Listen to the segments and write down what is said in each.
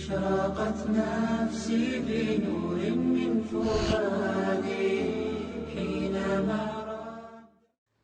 أشرقت نفسي بنور من فؤادي حينما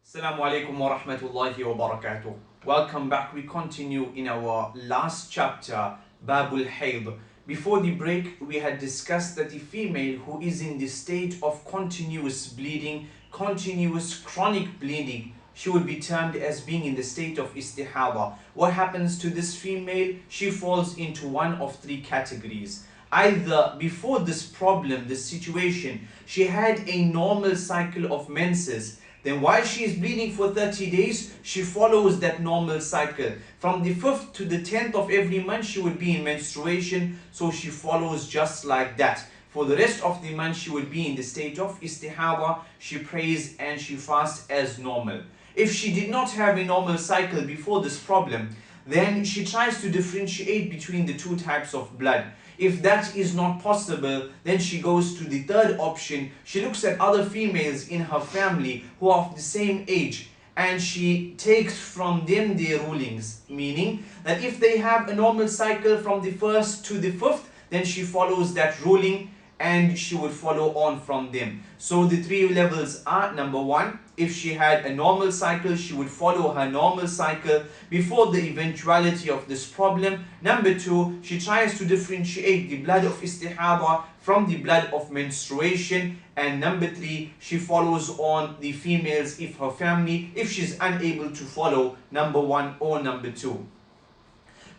Assalamu alaikum wa rahmatullahi wa barakatuh. Welcome back. We continue in our last chapter, Babul Hayd. Before the break, we had discussed that the female who is in the state of continuous bleeding, continuous chronic bleeding, she would be termed as being in the state of istihada. What happens to this female? She falls into one of three categories. Either before this problem, this situation, she had a normal cycle of menses. Then while she is bleeding for 30 days, she follows that normal cycle. From the 5th to the 10th of every month, she would be in menstruation. So she follows just like that. For the rest of the month, she would be in the state of istihada. She prays and she fasts as normal. If she did not have a normal cycle before this problem, then she tries to differentiate between the two types of blood. If that is not possible, then she goes to the third option. She looks at other females in her family who are of the same age, and she takes from them their rulings. Meaning that if they have a normal cycle from the 1st to the 5th, then she follows that ruling and she would follow on from them. So the three levels are: number one, if she had a normal cycle, she would follow her normal cycle before the eventuality of this problem. Number two, she tries to differentiate the blood of istihada from the blood of menstruation. And number three, she follows on the females if her family, if she's unable to follow number one or number two.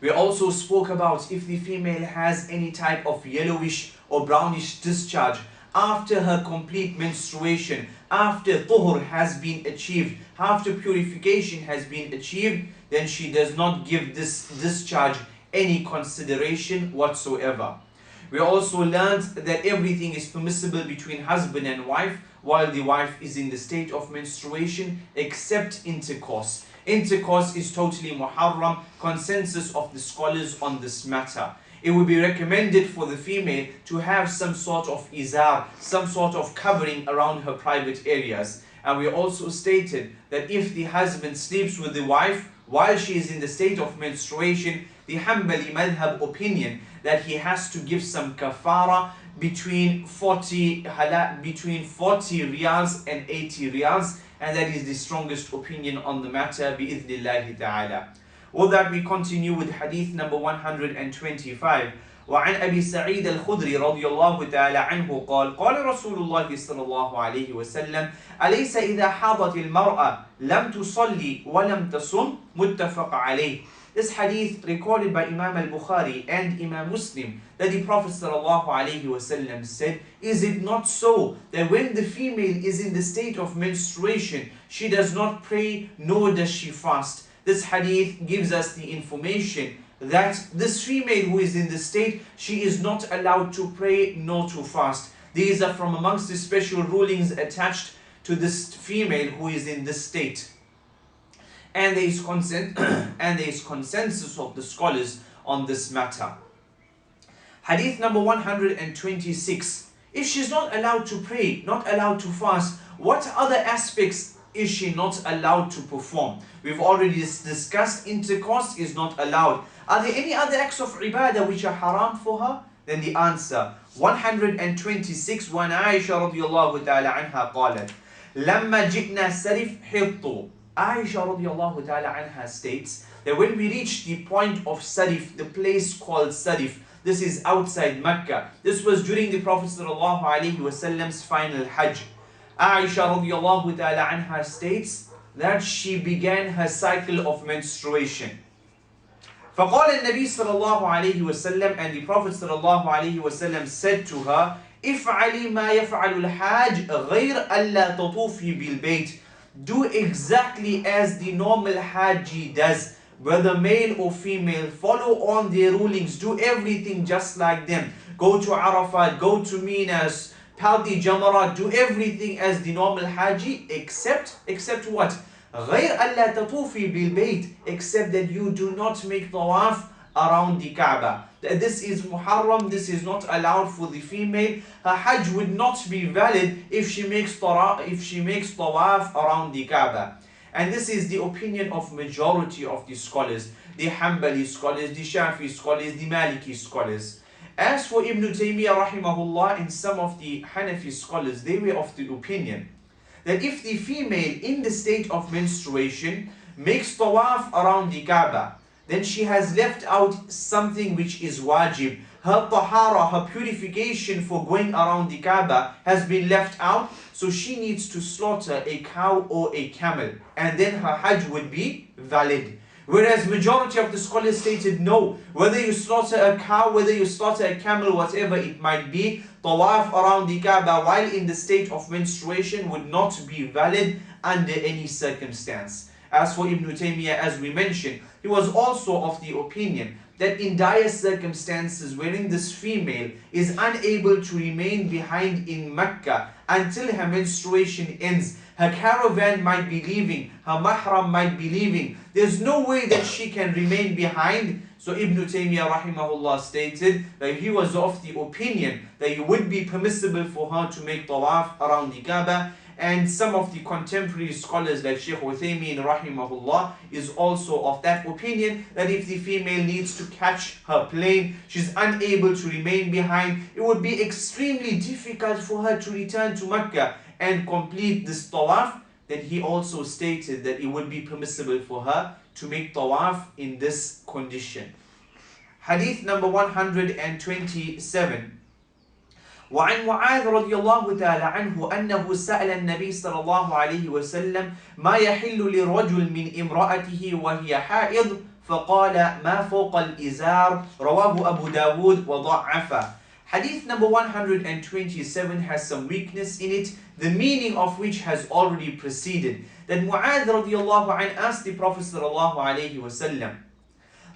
We also spoke about if the female has any type of yellowish or brownish discharge after her complete menstruation, after tuhur has been achieved, after purification has been achieved, then she does not give this discharge any consideration whatsoever. We also learned that everything is permissible between husband and wife while the wife is in the state of menstruation, except intercourse. Intercourse is totally muharram, consensus of the scholars on this matter. It would be recommended for the female to have some sort of izar, some sort of covering around her private areas. And we also stated that if the husband sleeps with the wife while she is in the state of menstruation, the Hanbali madhab opinion that he has to give some kafara between 40 riyals and 80 riyals, and that is the strongest opinion on the matter bi'idhnillahi ta'ala. With that, we continue with hadith number 125. وعن أبي سعيد الخدري رضي الله تعالى عنه قال قال رسول الله صلى الله عليه وسلم أليس إذا حاضت المرأة لم تصلي ولم تصم متفق عليه. This hadith recorded by Imam al-Bukhari and Imam Muslim, that the Prophet sallallahu alaihi wasallam said, is it not so that when the female is in the state of menstruation, she does not pray nor does she fast? This hadith gives us the information that this female who is in this state, she is not allowed to pray nor to fast. These are from amongst the special rulings attached to this female who is in this state. And there is consensus of the scholars on this matter. Hadith number 126. If she's not allowed to pray, not allowed to fast, what other aspects is she not allowed to perform? We've already discussed intercourse is not allowed. Are there any other acts of ibadah which are haram for her? Then the answer, 126, وعن عائشة رضي الله تعالى عنها قالت لما جئنا سرف حطوا. Aisha radiallahu ta'ala anha states that when we reached the point of Sarif, the place called Sarif, this is outside Mecca. This was during the Prophet sallallahu alaihi wasallam's final Hajj. Aisha radiallahu ta'ala anha states that she began her cycle of menstruation. فقال النبي صلى الله عليه وسلم, and the Prophet صلى الله عليه وسلم said to her, افعلي ما يفعل الحاج غير ألا تطوفي بالبيت. Do exactly as the normal Haji does, whether male or female. Follow on their rulings. Do everything just like them. Go to Arafat, go to Minas, pal the Jamarat. Do everything as the normal Haji, except what? غير ألا تطوفي بالبيت, except that you do not make tawaf around the Kaaba. This is muharram, this is not allowed for the female. Her hajj would not be valid if she makes tawaf around the Kaaba. And this is the opinion of majority of the scholars. the Hanbali scholars, the Shafi scholars, the Maliki scholars. As for Ibn Taymiyyah rahimahullah and some of the Hanafi scholars, they were of the opinion that if the female in the state of menstruation makes tawaf around the Kaaba, then she has left out something which is wajib. Her tahara, her purification for going around the Kaaba has been left out, so she needs to slaughter a cow or a camel, and then her hajj would be valid. Whereas majority of the scholars stated no, whether you slaughter a cow, whether you slaughter a camel, whatever it might be, tawaf around the Kaaba while in the state of menstruation would not be valid under any circumstance. As for Ibn Taymiyyah, as we mentioned, he was also of the opinion that in dire circumstances wherein this female is unable to remain behind in Mecca until her menstruation ends, her caravan might be leaving, her mahram might be leaving, there's no way that she can remain behind. So Ibn Taymiyyah rahimahullah stated that he was of the opinion that it would be permissible for her to make tawaf around the Kaaba. And some of the contemporary scholars like Shaykh Uthaymeen rahimahullah is also of that opinion that if the female needs to catch her plane, she's unable to remain behind, it would be extremely difficult for her to return to Mecca and complete this tawaf. Then he also stated that it would be permissible for her to make tawaf in this condition. Hadith number 127. وعن معاذ رضي الله تعالى عنه أنه سأل النبي صلى الله عليه وسلم ما يحل لرجل من امرأته وهي حائض فقال ما فوق الإزار رواه أبو داود وضعفه. Hadith number 127 has some weakness in it, the meaning of which has already preceded. That Mu'adh radiallahu anh asked the Prophet sallallahu alayhi wasallam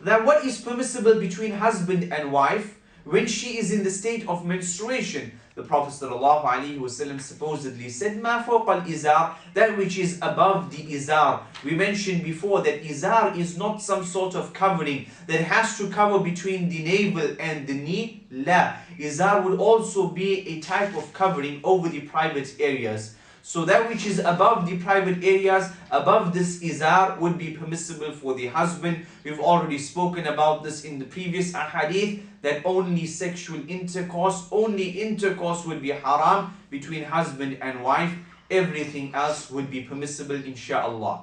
that what is permissible between husband and wife when she is in the state of menstruation. The Prophet ﷺ supposedly said, "Ma fawqa al-izar," that which is above the izar. We mentioned before that izar is not some sort of covering that has to cover between the navel and the knee. La. Izar would also be a type of covering over the private areas. So that which is above the private areas, above this izar, would be permissible for the husband. We've already spoken about this in the previous ahadith, that only sexual intercourse, would be haram between husband and wife. Everything else would be permissible, inshaAllah.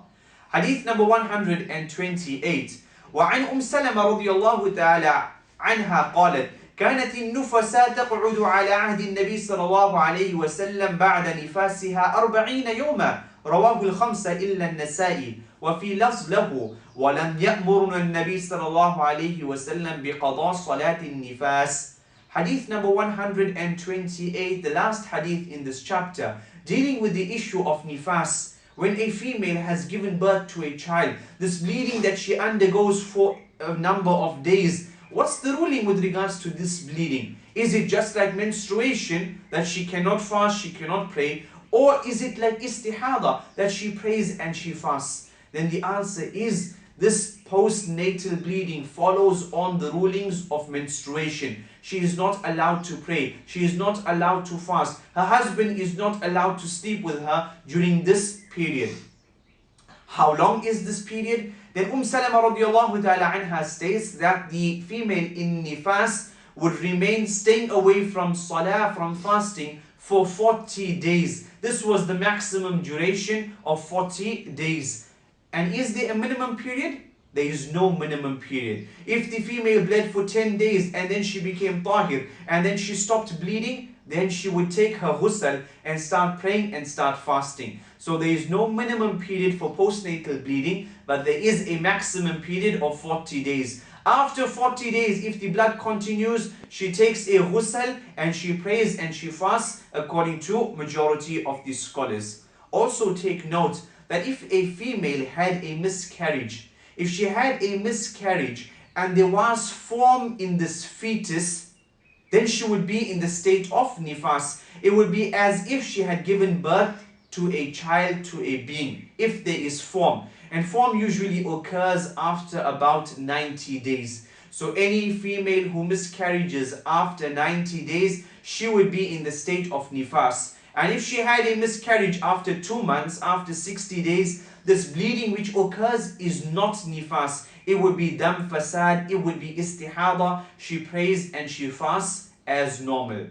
Hadith number 128. وعن سلمة رضي الله تعالى عنها قالت كانت النفساء تقعد على عهد النبي صلى الله عليه وسلم بعد نفاسها 40 يوما رواه الخمسة إلا النسائي وفي لفظ له ولم يأمرنا النبي صلى الله عليه وسلم بقضاء صلاة النفاس. Hadith number 128, the last hadith in this chapter, dealing with the issue of nifas. When a female has given birth to a child, this bleeding that she undergoes for a number of days, what's the ruling with regards to this bleeding? Is it just like menstruation that she cannot fast, she cannot pray? Or is it like istihada that she prays and she fasts? Then the answer is this postnatal bleeding follows on the rulings of menstruation. She is not allowed to pray. She is not allowed to fast. Her husband is not allowed to sleep with her during this period. How long is this period? Then Salama radiallahu ta'ala anha states that the female in nifas would remain staying away from salah, from fasting, for 40 days. This was the maximum duration of 40 days. And is there a minimum period? There is no minimum period. If the female bled for 10 days and then she became tahir and then she stopped bleeding, then she would take her ghusl and start praying and start fasting. So there is no minimum period for postnatal bleeding, but there is a maximum period of 40 days. After 40 days, if the blood continues, she takes a ghusl and she prays and she fasts according to majority of the scholars. Also take note that if a female had a miscarriage, if she had a miscarriage and there was form in this fetus, then she would be in the state of nifas. It would be as if she had given birth to a child, to a being, if there is form. And form usually occurs after about 90 days. So any female who miscarriages after 90 days, she would be in the state of nifas. And if she had a miscarriage after 2 months, after 60 days, this bleeding which occurs is not nifas. it would be dam fasad, it would be istihada. She prays and she fasts as normal.